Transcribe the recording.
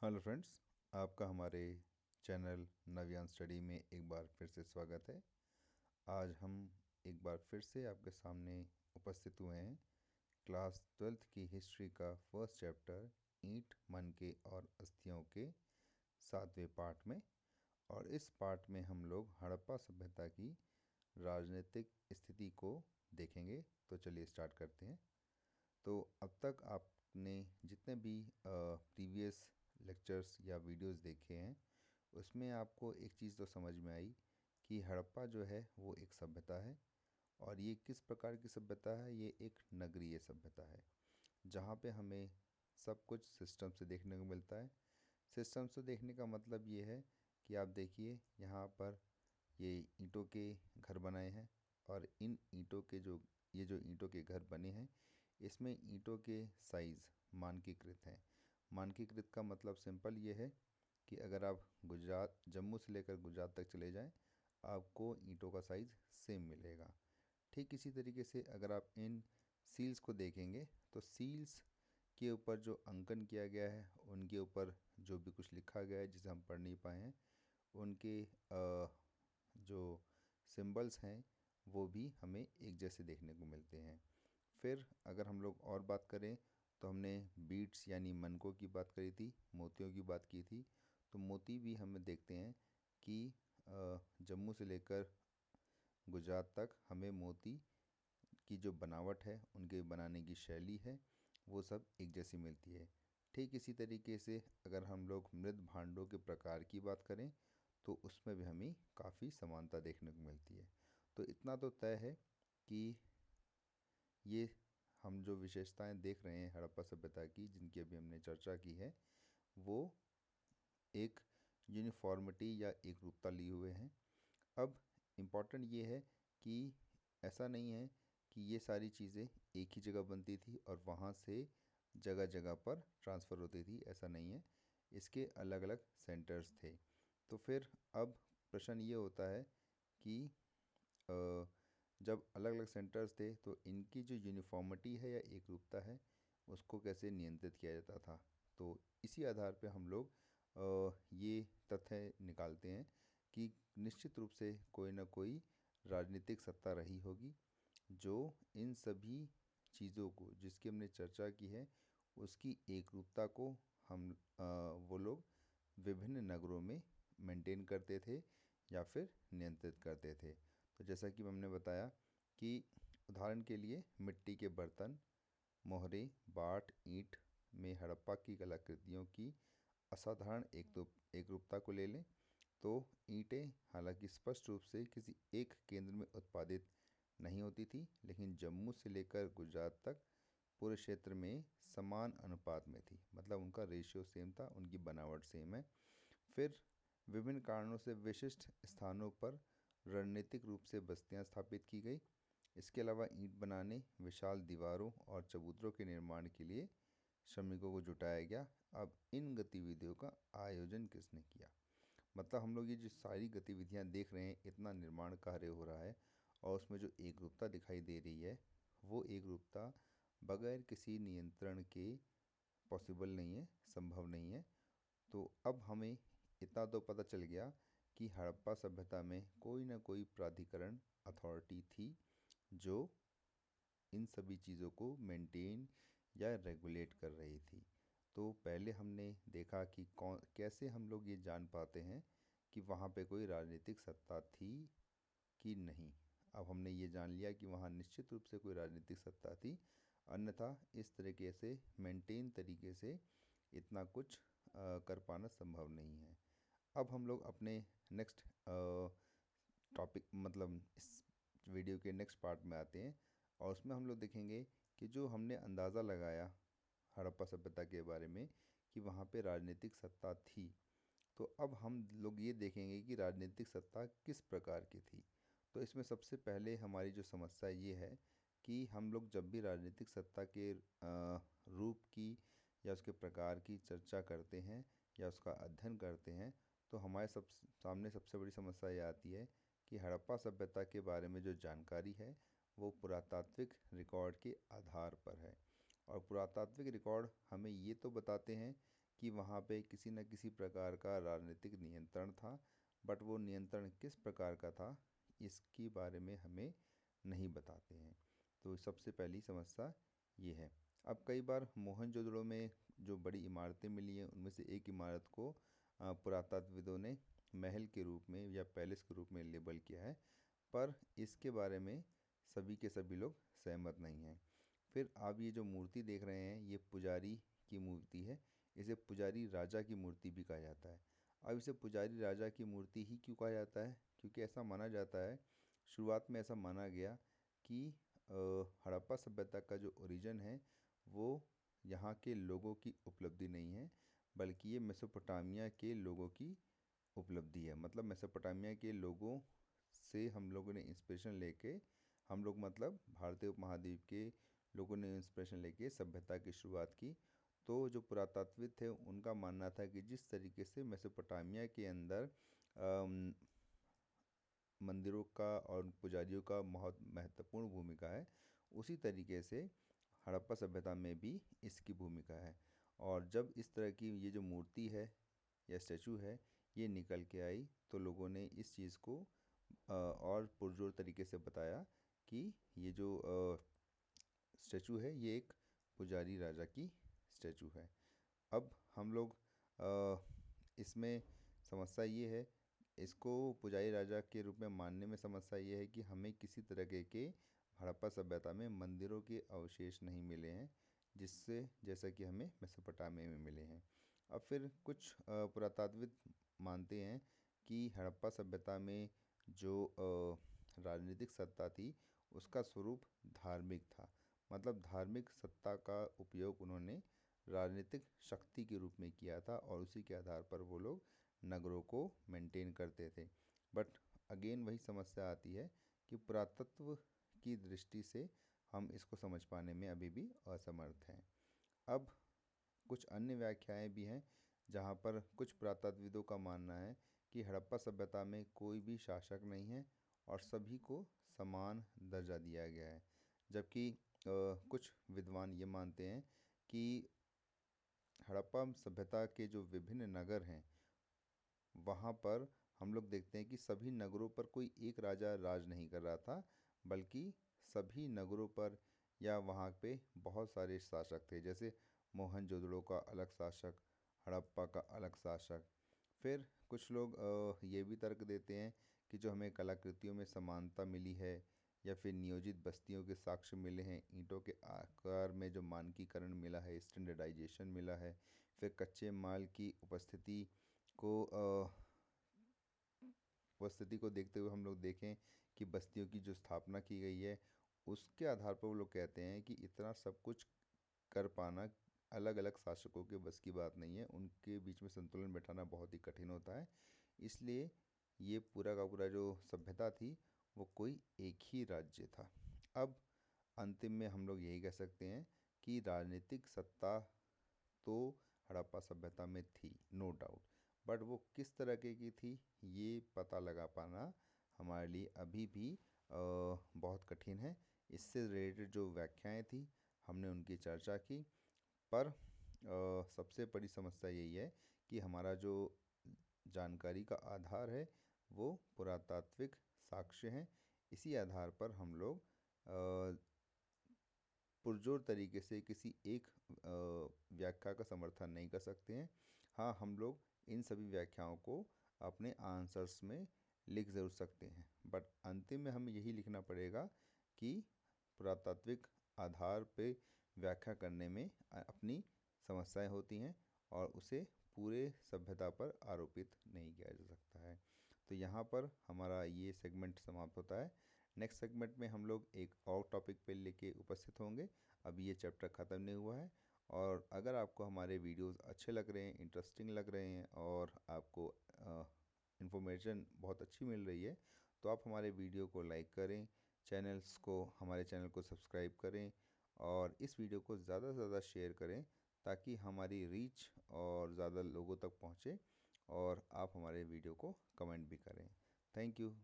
Hello friends, आपका हमारे channel नव्यान स्टडी में एक बार फिर से स्वागत है। आज हम एक बार फिर से आपके सामने उपस्थित हुए हैं क्लास 12th की हिस्ट्री का फर्स्ट चैप्टर ईंट, मनके और अस्थियों के 7वें पार्ट में। और इस पार्ट में हम लोग हड़प्पा सभ्यता की राजनीतिक स्थिति को देखेंगे। तो चलिए स्टार्ट करते हैं। तो अब तक आपने जितने भी प्रीवियस लेक्चर्स या वीडियोस देखे हैं उसमें आपको एक चीज़ तो समझ में आई कि हड़प्पा जो है वो एक सभ्यता है। और ये किस प्रकार की सभ्यता है? ये एक नगरीय सभ्यता है जहाँ पे हमें सब कुछ सिस्टम से देखने को मिलता है। सिस्टम से देखने का मतलब ये है कि आप देखिए यहाँ पर ये ईंटों के घर बनाए हैं और इन ईंटों के जो ईंटों के घर बने हैं इसमें ईंटों के साइज़ मानकीकृत हैं। मानकीकृत का मतलब सिंपल ये है कि अगर आप गुजरात जम्मू से लेकर गुजरात तक चले जाएं आपको ईंटों का साइज़ सेम मिलेगा। ठीक इसी तरीके से अगर आप इन सील्स को देखेंगे तो सील्स के ऊपर जो अंकन किया गया है उनके ऊपर जो भी कुछ लिखा गया है जिसे हम पढ़ नहीं पाए हैं उनके जो सिंबल्स हैं वो भी हमें एक जैसे देखने को मिलते हैं। फिर अगर हम लोग और बात करें तो हमने बीट्स यानी मनकों की बात करी थी, मोतियों की बात की थी। तो मोती भी हमें देखते हैं कि जम्मू से लेकर गुजरात तक हमें मोती की जो बनावट है उनके बनाने की शैली है वो सब एक जैसी मिलती है। ठीक इसी तरीके से अगर हम लोग मृद भांडों के प्रकार की बात करें तो उसमें भी हमें काफ़ी समानता देखने को मिलती है। तो इतना तो तय है कि ये हम जो विशेषताएं देख रहे हैं हड़प्पा सभ्यता की जिनकी अभी हमने चर्चा की है वो एक यूनिफॉर्मिटी या एक रूपता लिए हुए हैं। अब इम्पॉर्टेंट ये है कि ऐसा नहीं है कि ये सारी चीज़ें एक ही जगह बनती थी और वहाँ से जगह जगह पर ट्रांसफ़र होती थी, ऐसा नहीं है। इसके अलग अलग सेंटर्स थे। तो फिर अब प्रश्न ये होता है कि जब अलग अलग सेंटर्स थे तो इनकी जो यूनिफॉर्मिटी है या एकरूपता है उसको कैसे नियंत्रित किया जाता था। तो इसी आधार पे हम लोग ये तथ्य निकालते हैं कि निश्चित रूप से कोई ना कोई राजनीतिक सत्ता रही होगी जो इन सभी चीज़ों को जिसकी हमने चर्चा की है उसकी एकरूपता को वो लोग विभिन्न नगरों में मेंटेन करते थे या फिर नियंत्रित करते थे। तो जैसा कि हमने बताया कि उदाहरण के लिए मिट्टी के बर्तन, मोहरे, बाट, ईंट में हड़प्पा की कलाकृतियों की असाधारण एकरूपता को ले लें तो ईंटें हालांकि स्पष्ट रूप से किसी एक केंद्र में उत्पादित नहीं होती थी लेकिन जम्मू से लेकर गुजरात तक पूरे क्षेत्र में समान अनुपात में थी, मतलब उनका रेशियो सेम था, उनकी बनावट सेम है। फिर विभिन्न कारणों से विशिष्ट स्थानों पर रणनीतिक रूप से बस्तियां स्थापित की गई। इसके अलावा ईंट बनाने, विशाल दीवारों और चबूतरों के निर्माण के लिए श्रमिकों को जुटाया गया। अब इन गतिविधियों का आयोजन किसने किया? मतलब हम लोग ये जो सारी गतिविधियां देख रहे हैं, इतना निर्माण कार्य हो रहा है और उसमें जो एकरूपता दिखाई दे रही है वो एकरूपता बगैर किसी नियंत्रण के पॉसिबल नहीं है, संभव नहीं है। तो अब हमें इतना तो पता चल गया कि हड़प्पा सभ्यता में कोई ना कोई प्राधिकरण अथॉरिटी थी जो इन सभी चीज़ों को मेंटेन या रेगुलेट कर रही थी। तो पहले हमने देखा कि कौन कैसे हम लोग ये जान पाते हैं कि वहाँ पे कोई राजनीतिक सत्ता थी कि नहीं। अब हमने ये जान लिया कि वहाँ निश्चित रूप से कोई राजनीतिक सत्ता थी, अन्यथा इस तरीके से मेंटेन तरीके से इतना कुछ कर पाना संभव नहीं है। अब हम लोग अपने नेक्स्ट टॉपिक मतलब इस वीडियो के नेक्स्ट पार्ट में आते हैं और उसमें हम लोग देखेंगे कि जो हमने अंदाज़ा लगाया हड़प्पा सभ्यता के बारे में कि वहाँ पे राजनीतिक सत्ता थी, तो अब हम लोग ये देखेंगे कि राजनीतिक सत्ता किस प्रकार की थी। तो इसमें सबसे पहले हमारी जो समस्या ये है कि हम लोग जब भी राजनीतिक सत्ता के रूप की या उसके प्रकार की चर्चा करते हैं या उसका अध्ययन करते हैं तो हमारे सामने सबसे बड़ी समस्या ये आती है कि हड़प्पा सभ्यता के बारे में जो जानकारी है वो पुरातात्विक रिकॉर्ड के आधार पर है। और पुरातात्विक रिकॉर्ड हमें ये तो बताते हैं कि वहाँ पे किसी न किसी प्रकार का राजनीतिक नियंत्रण था, बट वो नियंत्रण किस प्रकार का था इसके बारे में हमें नहीं बताते हैं। तो सबसे पहली समस्या ये है। अब कई बार मोहनजोदड़ो में जो बड़ी इमारतें मिली हैं उनमें से एक इमारत को पुरातत्वविदों ने महल के रूप में या पैलेस के रूप में लेबल किया है, पर इसके बारे में सभी के सभी लोग सहमत नहीं हैं। फिर आप ये जो मूर्ति देख रहे हैं ये पुजारी की मूर्ति है। इसे पुजारी राजा की मूर्ति भी कहा जाता है। अब इसे पुजारी राजा की मूर्ति ही क्यों कहा जाता है? क्योंकि ऐसा माना जाता है, शुरुआत में ऐसा माना गया कि हड़प्पा सभ्यता का जो ओरिजिन है वो यहाँ के लोगों की उपलब्धि नहीं है, बल्कि ये मेसोपोटामिया के लोगों की उपलब्धि है। मतलब मेसोपोटामिया के लोगों से हम लोगों ने इंस्पिरेशन लेके, हम लोग मतलब भारतीय उपमहाद्वीप के लोगों ने इंस्पिरेशन लेके सभ्यता की शुरुआत की। तो जो पुरातत्वविद थे उनका मानना था कि जिस तरीके से मेसोपोटामिया के अंदर अम, मंदिरों का और पुजारियों का बहुत महत्वपूर्ण भूमिका है, उसी तरीके से हड़प्पा सभ्यता में भी इसकी भूमिका है। और जब इस तरह की ये जो मूर्ति है या स्टैचू है ये निकल के आई तो लोगों ने इस चीज़ को और पुरजोर तरीके से बताया कि ये जो स्टैचू है ये एक पुजारी राजा की स्टैचू है। अब हम लोग इसमें समस्या ये है, इसको पुजारी राजा के रूप में मानने में समस्या ये है कि हमें किसी तरह के हड़प्पा सभ्यता में मंदिरों के अवशेष नहीं मिले हैं, जिससे जैसा कि हमें मेसोपोटामिया में मिले हैं। अब फिर कुछ पुरातात्विद मानते हैं कि हड़प्पा सभ्यता में जो राजनीतिक सत्ता थी उसका स्वरूप धार्मिक था। मतलब धार्मिक सत्ता का उपयोग उन्होंने राजनीतिक शक्ति के रूप में किया था और उसी के आधार पर वो लोग नगरों को मेंटेन करते थे। बट अगेन वही समस्या आती है कि पुरातत्व की दृष्टि से हम इसको समझ पाने में अभी भी असमर्थ हैं। अब कुछ अन्य व्याख्याएं भी हैं जहां पर कुछ पुरातत्वविदों का मानना है कि हड़प्पा सभ्यता में कोई भी शासक नहीं है और सभी को समान दर्जा दिया गया है। जबकि कुछ विद्वान ये मानते हैं कि हड़प्पा सभ्यता के जो विभिन्न नगर हैं वहाँ पर हम लोग देखते हैं कि सभी नगरों पर कोई एक राजा राज नहीं कर रहा था, बल्कि सभी नगरों पर या वहाँ पे बहुत सारे शासक थे। जैसे मोहनजोदड़ो का अलग शासक, हड़प्पा का अलग शासक। फिर कुछ लोग ये भी तर्क देते हैं कि जो हमें कलाकृतियों में समानता मिली है या फिर नियोजित बस्तियों के साक्ष्य मिले हैं, ईंटों के आकार में जो मानकीकरण मिला है, स्टैंडर्डाइजेशन मिला है, फिर कच्चे माल की उपस्थिति को देखते हुए हम लोग देखें कि बस्तियों की जो स्थापना की गई है उसके आधार पर वो लोग कहते हैं कि इतना सब कुछ कर पाना अलग अलग शासकों के बस की बात नहीं है, उनके बीच में संतुलन बैठाना बहुत ही कठिन होता है। इसलिए ये पूरा का पूरा जो सभ्यता थी वो कोई एक ही राज्य था। अब अंतिम में हम लोग यही कह सकते हैं कि राजनीतिक सत्ता तो हड़प्पा सभ्यता में थी, नो डाउट, बट वो किस तरह की थी ये पता लगा पाना हमारे लिए अभी भी बहुत कठिन है। इससे रिलेटेड जो व्याख्याएं थी हमने उनकी चर्चा की, पर सबसे बड़ी समस्या यही है कि हमारा जो जानकारी का आधार है वो पुरातात्विक साक्ष्य हैं। इसी आधार पर हम लोग पुरजोर तरीके से किसी एक व्याख्या का समर्थन नहीं कर सकते हैं। हाँ, हम लोग इन सभी व्याख्याओं को अपने आंसर्स में लिख ज़रूर सकते हैं, बट अंतिम में हमें यही लिखना पड़ेगा कि पुरातात्विक आधार पे व्याख्या करने में अपनी समस्याएं होती हैं और उसे पूरे सभ्यता पर आरोपित नहीं किया जा सकता है। तो यहाँ पर हमारा ये सेगमेंट समाप्त होता है। नेक्स्ट सेगमेंट में हम लोग एक और टॉपिक पे लेके उपस्थित होंगे। अभी ये चैप्टर ख़त्म नहीं हुआ है, और अगर आपको हमारे वीडियोस अच्छे लग रहे हैं, इंटरेस्टिंग लग रहे हैं और आपको इन्फॉर्मेशन बहुत अच्छी मिल रही है तो आप हमारे वीडियो को लाइक करें, हमारे चैनल को सब्सक्राइब करें और इस वीडियो को ज़्यादा से ज़्यादा शेयर करें ताकि हमारी रीच और ज़्यादा लोगों तक पहुँचे और आप हमारे वीडियो को कमेंट भी करें। Thank you.